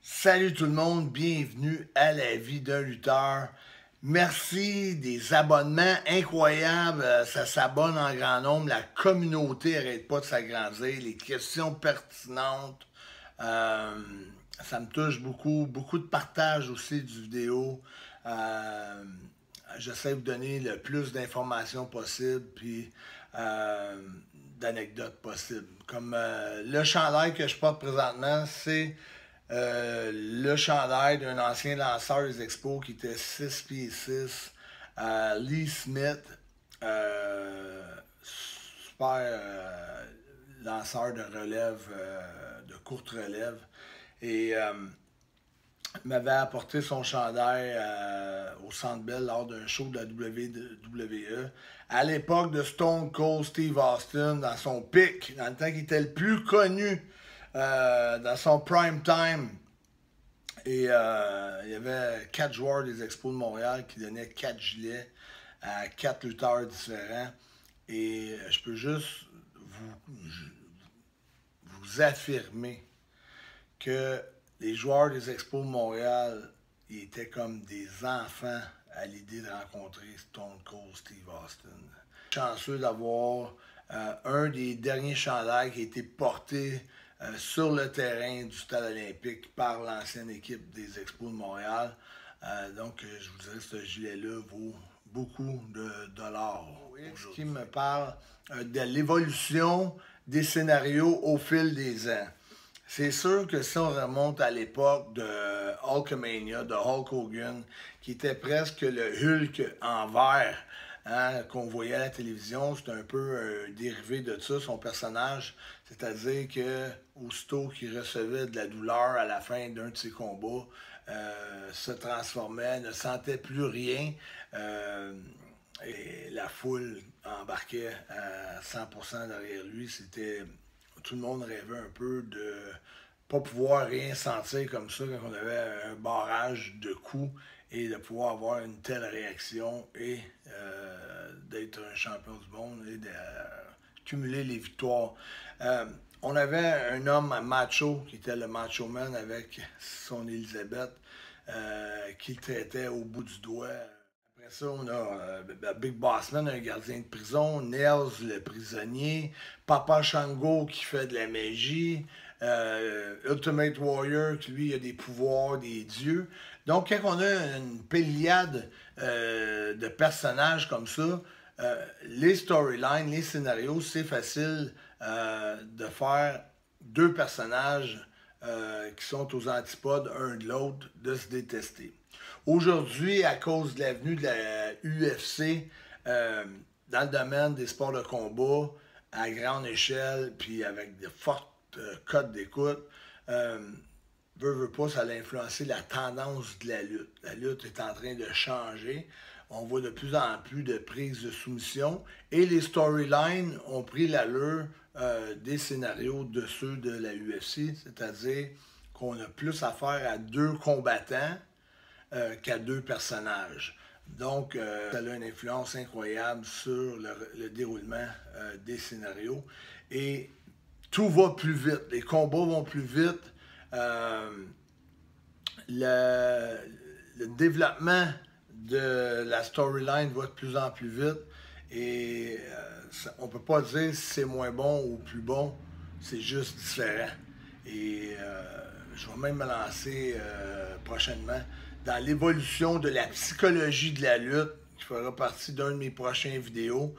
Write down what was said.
Salut tout le monde, bienvenue à la vie d'un lutteur. Merci des abonnements incroyables, ça s'abonne en grand nombre, la communauté n'arrête pas de s'agrandir, les questions pertinentes, euh, ça me touche beaucoup, beaucoup de partage aussi du vidéo. Euh, J'essaie de vous donner le plus d'informations possible, puis euh, d'anecdotes possibles. Comme le chandail que je porte présentement, c'est le chandail d'un ancien lanceur des expos qui était 6 pieds 6, Lee Smith, super lanceur de relève, de courte relève. Et m'avait apporté son chandail au Centre Bell lors d'un show de la WWE. À l'époque de Stone Cold Steve Austin, dans son pic, dans le temps qu'il était le plus connu, dans son prime time. Et il y avait 4 joueurs des Expos de Montréal qui donnaient 4 gilets à 4 lutteurs différents. Et je peux juste vous affirmer que les joueurs des Expos de Montréal, ils étaient comme des enfants à l'idée de rencontrer Stone Cold Steve Austin. Chanceux d'avoir un des derniers chandails qui a été porté sur le terrain du stade olympique par l'ancienne équipe des Expos de Montréal. Donc, je vous dirais que ce gilet-là vaut beaucoup de dollars. Ce qui me parle de l'évolution des scénarios au fil des ans. C'est sûr que si on remonte à l'époque de Hulkamania, de Hulk Hogan, qui était presque le Hulk en vert, hein, qu'on voyait à la télévision, c'est un peu un dérivé de ça, son personnage. C'est-à-dire que aussitôt qu'il recevait de la douleur à la fin d'un de ses combats, se transformait, ne sentait plus rien. Et la foule embarquait à 100% derrière lui. Tout le monde rêvait un peu de pas pouvoir rien sentir comme ça quand on avait un barrage de coups et de pouvoir avoir une telle réaction et d'être un champion du monde et de cumuler les victoires. On avait un homme macho qui était le Macho Man avec son Elisabeth qui le traitait au bout du doigt. Après ça, on a Big Bossman, un gardien de prison, Nails, le prisonnier, Papa Shango qui fait de la magie, Ultimate Warrior qui lui a des pouvoirs des dieux. Donc, quand on a une pléiade de personnages comme ça, les storylines, les scénarios, c'est facile de faire deux personnages qui sont aux antipodes un de l'autre, de se détester. Aujourd'hui, à cause de l'avenue de la UFC, dans le domaine des sports de combat, à grande échelle, puis avec de fortes cotes d'écoute, veut pas, ça a influencé la tendance de la lutte. La lutte est en train de changer. On voit de plus en plus de prises de soumission et les storylines ont pris l'allure des scénarios de ceux de la UFC, c'est-à-dire qu'on a plus affaire à deux combattants qu'à deux personnages. Donc, ça a une influence incroyable sur le déroulement des scénarios. Et tout va plus vite. Les combats vont plus vite. Le développement de la storyline va de plus en plus vite. Et on ne peut pas dire si c'est moins bon ou plus bon. C'est juste différent. Et je vais même me lancer prochainement dans l'évolution de la psychologie de la lutte, qui fera partie d'un de mes prochains vidéos.